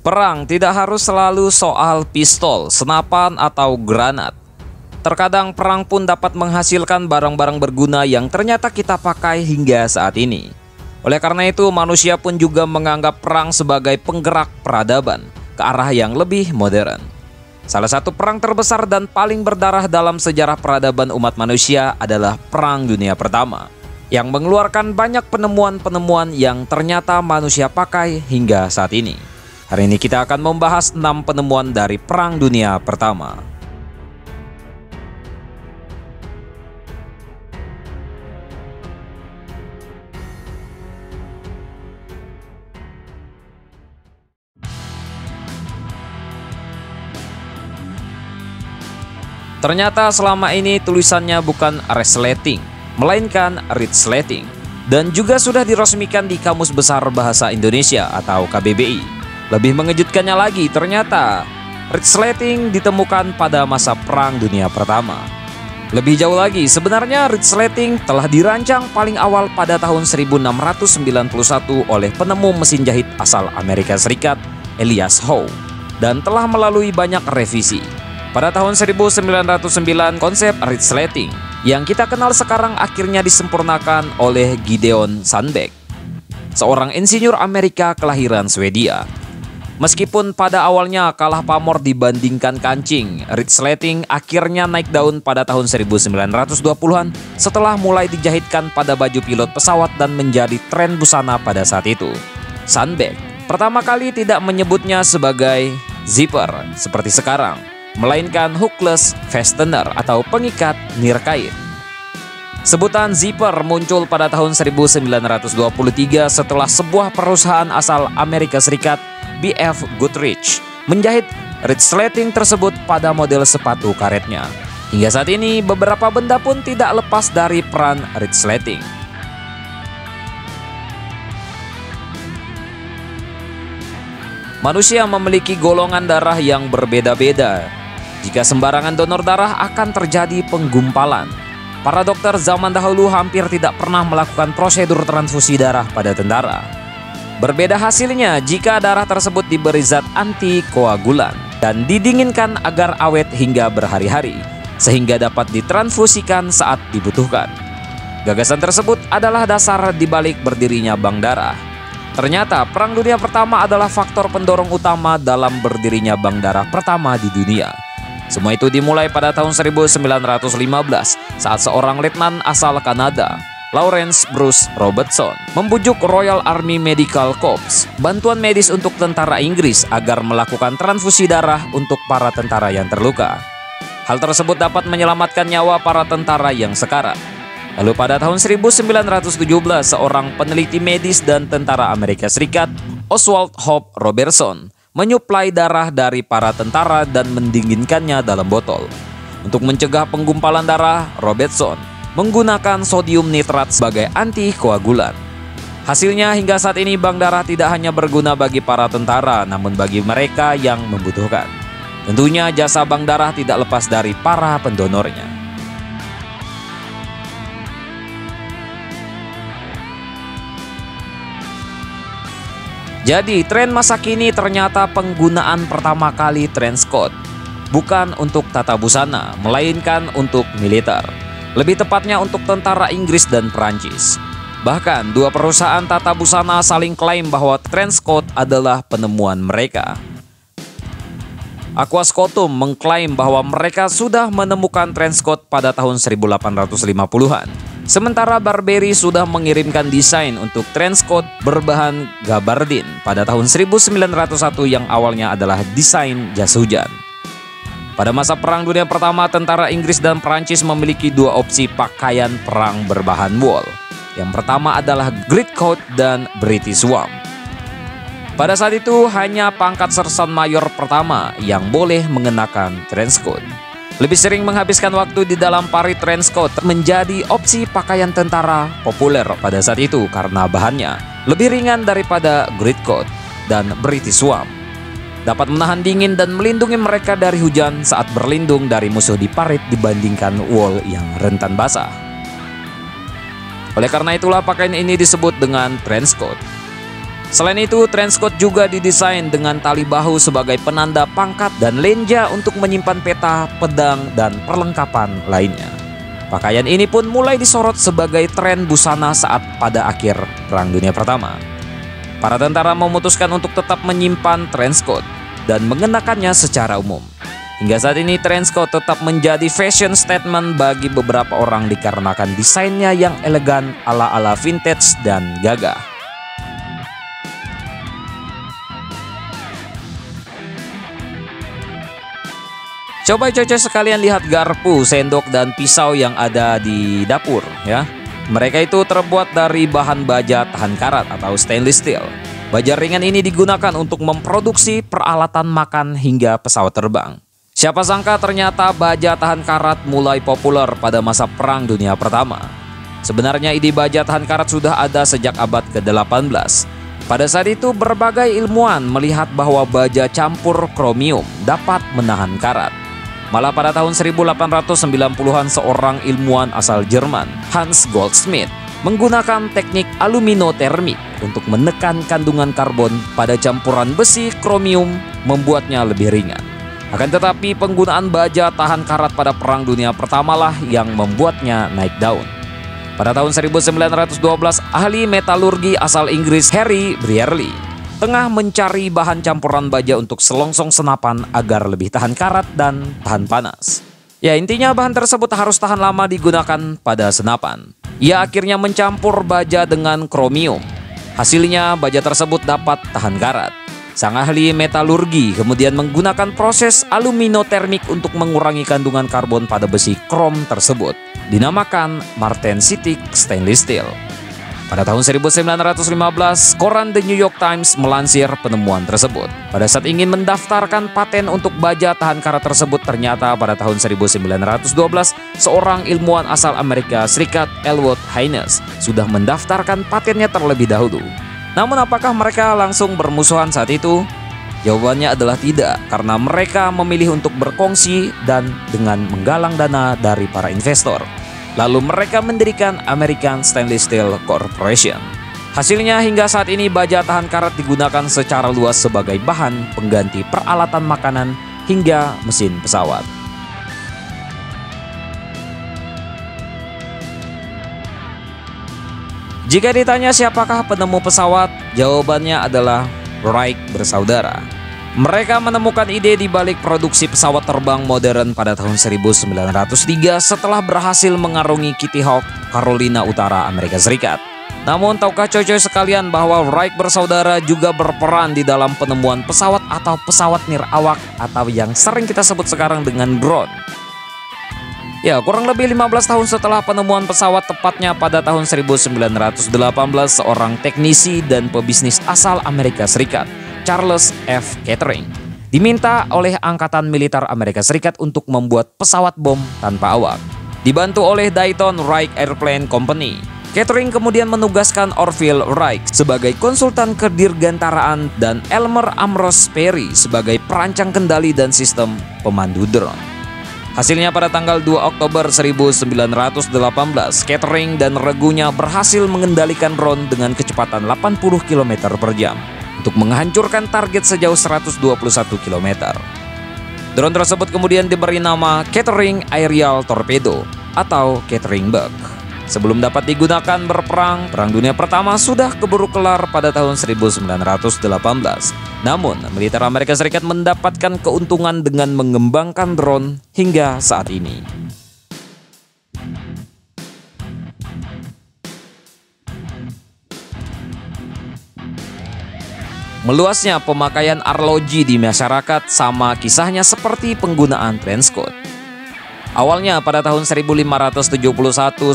Perang tidak harus selalu soal pistol, senapan, atau granat. Terkadang perang pun dapat menghasilkan barang-barang berguna yang ternyata kita pakai hingga saat ini. Oleh karena itu, manusia pun juga menganggap perang sebagai penggerak peradaban ke arah yang lebih modern. Salah satu perang terbesar dan paling berdarah dalam sejarah peradaban umat manusia adalah Perang Dunia Pertama, yang mengeluarkan banyak penemuan-penemuan yang ternyata manusia pakai hingga saat ini. Hari ini kita akan membahas 6 penemuan dari Perang Dunia Pertama. Ternyata selama ini tulisannya bukan resleting, melainkan redsleting, dan juga sudah diresmikan di Kamus Besar Bahasa Indonesia atau KBBI. Lebih mengejutkannya lagi, ternyata redsleting ditemukan pada masa Perang Dunia Pertama. Lebih jauh lagi, sebenarnya redsleting telah dirancang paling awal pada tahun 1691 oleh penemu mesin jahit asal Amerika Serikat, Elias Howe, dan telah melalui banyak revisi. Pada tahun 1909, konsep redsleting yang kita kenal sekarang akhirnya disempurnakan oleh Gideon Sandbeck, seorang insinyur Amerika kelahiran Swedia. Meskipun pada awalnya kalah pamor dibandingkan kancing, redsleting akhirnya naik daun pada tahun 1920-an setelah mulai dijahitkan pada baju pilot pesawat dan menjadi tren busana pada saat itu. Sandbeck pertama kali tidak menyebutnya sebagai zipper seperti sekarang, melainkan hookless fastener atau pengikat nirkait. Sebutan zipper muncul pada tahun 1923 setelah sebuah perusahaan asal Amerika Serikat, B.F. Goodrich, menjahit redsleting tersebut pada model sepatu karetnya. Hingga saat ini, beberapa benda pun tidak lepas dari peran redsleting. Manusia memiliki golongan darah yang berbeda-beda. Jika sembarangan donor darah akan terjadi penggumpalan. Para dokter zaman dahulu hampir tidak pernah melakukan prosedur transfusi darah pada tentara. Berbeda hasilnya jika darah tersebut diberi zat antikoagulan dan didinginkan agar awet hingga berhari-hari, sehingga dapat ditransfusikan saat dibutuhkan. Gagasan tersebut adalah dasar dibalik berdirinya bank darah. Ternyata Perang Dunia Pertama adalah faktor pendorong utama dalam berdirinya bank darah pertama di dunia. Semua itu dimulai pada tahun 1915 saat seorang letnan asal Kanada, Lawrence Bruce Robertson, membujuk Royal Army Medical Corps, bantuan medis untuk tentara Inggris agar melakukan transfusi darah untuk para tentara yang terluka. Hal tersebut dapat menyelamatkan nyawa para tentara yang sekarat. Lalu pada tahun 1917, seorang peneliti medis dan tentara Amerika Serikat, Oswald Hope Robertson, menyuplai darah dari para tentara dan mendinginkannya dalam botol. Untuk mencegah penggumpalan darah, Robertson menggunakan sodium nitrat sebagai antikoagulan. Hasilnya hingga saat ini bank darah tidak hanya berguna bagi para tentara, namun bagi mereka yang membutuhkan. Tentunya jasa bank darah tidak lepas dari para pendonornya. Jadi, tren masa kini ternyata penggunaan pertama kali trench coat bukan untuk tata busana, melainkan untuk militer. Lebih tepatnya untuk tentara Inggris dan Perancis. Bahkan, dua perusahaan tata busana saling klaim bahwa trench coat adalah penemuan mereka. Aquascotum mengklaim bahwa mereka sudah menemukan trench coat pada tahun 1850-an. Sementara Burberry sudah mengirimkan desain untuk trench coat berbahan gabardine pada tahun 1901 yang awalnya adalah desain jas hujan. Pada masa Perang Dunia Pertama, tentara Inggris dan Perancis memiliki dua opsi pakaian perang berbahan wool. Yang pertama adalah greatcoat dan British Swan. Pada saat itu hanya pangkat sersan mayor pertama yang boleh mengenakan trench coat. Lebih sering menghabiskan waktu di dalam parit trench coat menjadi opsi pakaian tentara populer pada saat itu karena bahannya lebih ringan daripada greatcoat dan British Swan. Dapat menahan dingin dan melindungi mereka dari hujan saat berlindung dari musuh di parit dibandingkan wool yang rentan basah. Oleh karena itulah pakaian ini disebut dengan trench coat. Selain itu, trenchcoat juga didesain dengan tali bahu sebagai penanda pangkat dan lenja untuk menyimpan peta, pedang, dan perlengkapan lainnya. Pakaian ini pun mulai disorot sebagai tren busana saat pada akhir Perang Dunia Pertama. Para tentara memutuskan untuk tetap menyimpan trenchcoat dan mengenakannya secara umum. Hingga saat ini, trenchcoat tetap menjadi fashion statement bagi beberapa orang dikarenakan desainnya yang elegan ala-ala vintage dan gagah. Coba coba sekalian lihat garpu, sendok, dan pisau yang ada di dapur ya. Mereka itu terbuat dari bahan baja tahan karat atau stainless steel. Baja ringan ini digunakan untuk memproduksi peralatan makan hingga pesawat terbang. Siapa sangka ternyata baja tahan karat mulai populer pada masa Perang Dunia Pertama. Sebenarnya ide baja tahan karat sudah ada sejak abad ke-18. Pada saat itu berbagai ilmuwan melihat bahwa baja campur kromium dapat menahan karat. Malah pada tahun 1890-an seorang ilmuwan asal Jerman, Hans Goldschmidt, menggunakan teknik aluminotermik untuk menekan kandungan karbon pada campuran besi kromium membuatnya lebih ringan. Akan tetapi penggunaan baja tahan karat pada Perang Dunia Pertama lah yang membuatnya naik daun. Pada tahun 1912, ahli metalurgi asal Inggris Harry Brearley tengah mencari bahan campuran baja untuk selongsong senapan agar lebih tahan karat dan tahan panas. Ya, intinya bahan tersebut harus tahan lama digunakan pada senapan. Ia akhirnya mencampur baja dengan kromium. Hasilnya baja tersebut dapat tahan karat. Sang ahli metalurgi kemudian menggunakan proses aluminotermik untuk mengurangi kandungan karbon pada besi krom tersebut. Dinamakan martensitic stainless steel. Pada tahun 1915, koran The New York Times melansir penemuan tersebut. Pada saat ingin mendaftarkan paten untuk baja tahan karat tersebut, ternyata pada tahun 1912, seorang ilmuwan asal Amerika Serikat, Elwood Haynes, sudah mendaftarkan patennya terlebih dahulu. Namun apakah mereka langsung bermusuhan saat itu? Jawabannya adalah tidak, karena mereka memilih untuk berkongsi dan dengan menggalang dana dari para investor. Lalu mereka mendirikan American Stainless Steel Corporation. Hasilnya hingga saat ini baja tahan karat digunakan secara luas sebagai bahan pengganti peralatan makanan hingga mesin pesawat. Jika ditanya siapakah penemu pesawat, jawabannya adalah Wright bersaudara. Mereka menemukan ide di balik produksi pesawat terbang modern pada tahun 1903 setelah berhasil mengarungi Kitty Hawk, Carolina Utara, Amerika Serikat. Namun tahukah coy-coy sekalian bahwa Wright bersaudara juga berperan di dalam penemuan pesawat atau pesawat nirawak atau yang sering kita sebut sekarang dengan drone. Ya, kurang lebih 15 tahun setelah penemuan pesawat, tepatnya pada tahun 1918, seorang teknisi dan pebisnis asal Amerika Serikat, Charles F. Kettering, diminta oleh Angkatan Militer Amerika Serikat untuk membuat pesawat bom tanpa awak. Dibantu oleh Dayton Wright Airplane Company, Kettering kemudian menugaskan Orville Wright sebagai konsultan kedirgantaraan dan Elmer Ambrose Perry sebagai perancang kendali dan sistem pemandu drone. Hasilnya pada tanggal 2 Oktober 1918, Kettering dan regunya berhasil mengendalikan drone dengan kecepatan 80 km per jam untuk menghancurkan target sejauh 121 km. Drone tersebut kemudian diberi nama Kettering Aerial Torpedo atau Kettering Bug. Sebelum dapat digunakan berperang, Perang Dunia Pertama sudah keburu kelar pada tahun 1918. Namun, militer Amerika Serikat mendapatkan keuntungan dengan mengembangkan drone hingga saat ini. Meluasnya pemakaian arloji di masyarakat sama kisahnya seperti penggunaan trenchcoat. Awalnya pada tahun 1571,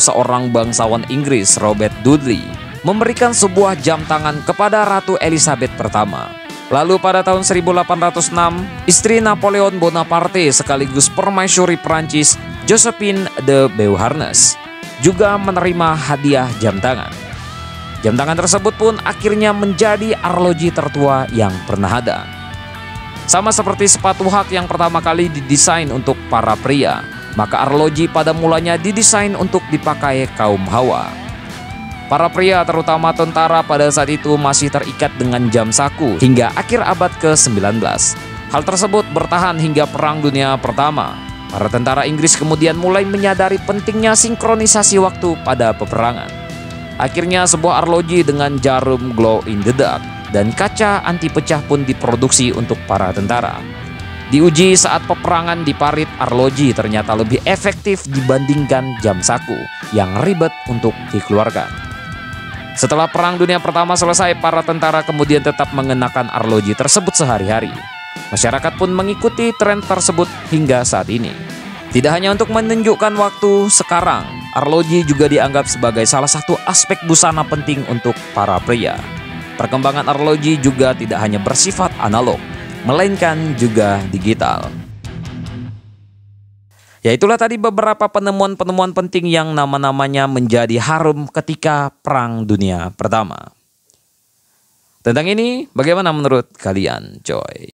seorang bangsawan Inggris, Robert Dudley, memberikan sebuah jam tangan kepada Ratu Elizabeth pertama. Lalu pada tahun 1806, istri Napoleon Bonaparte sekaligus permaisuri Prancis, Josephine de Beauharnais, juga menerima hadiah jam tangan. Jam tangan tersebut pun akhirnya menjadi arloji tertua yang pernah ada. Sama seperti sepatu hak yang pertama kali didesain untuk para pria, maka arloji pada mulanya didesain untuk dipakai kaum hawa. Para pria terutama tentara pada saat itu masih terikat dengan jam saku hingga akhir abad ke-19. Hal tersebut bertahan hingga Perang Dunia Pertama. Para tentara Inggris kemudian mulai menyadari pentingnya sinkronisasi waktu pada peperangan. Akhirnya sebuah arloji dengan jarum glow in the dark dan kaca anti pecah pun diproduksi untuk para tentara. Diuji saat peperangan di parit, arloji ternyata lebih efektif dibandingkan jam saku yang ribet untuk dikeluarkan. Setelah Perang Dunia Pertama selesai, para tentara kemudian tetap mengenakan arloji tersebut sehari-hari. Masyarakat pun mengikuti tren tersebut hingga saat ini. Tidak hanya untuk menunjukkan waktu, sekarang arloji juga dianggap sebagai salah satu aspek busana penting untuk para pria. Perkembangan arloji juga tidak hanya bersifat analog, melainkan juga digital. Ya, itulah tadi beberapa penemuan-penemuan penting yang nama-namanya menjadi harum ketika Perang Dunia Pertama. Tentang ini, bagaimana menurut kalian, coy?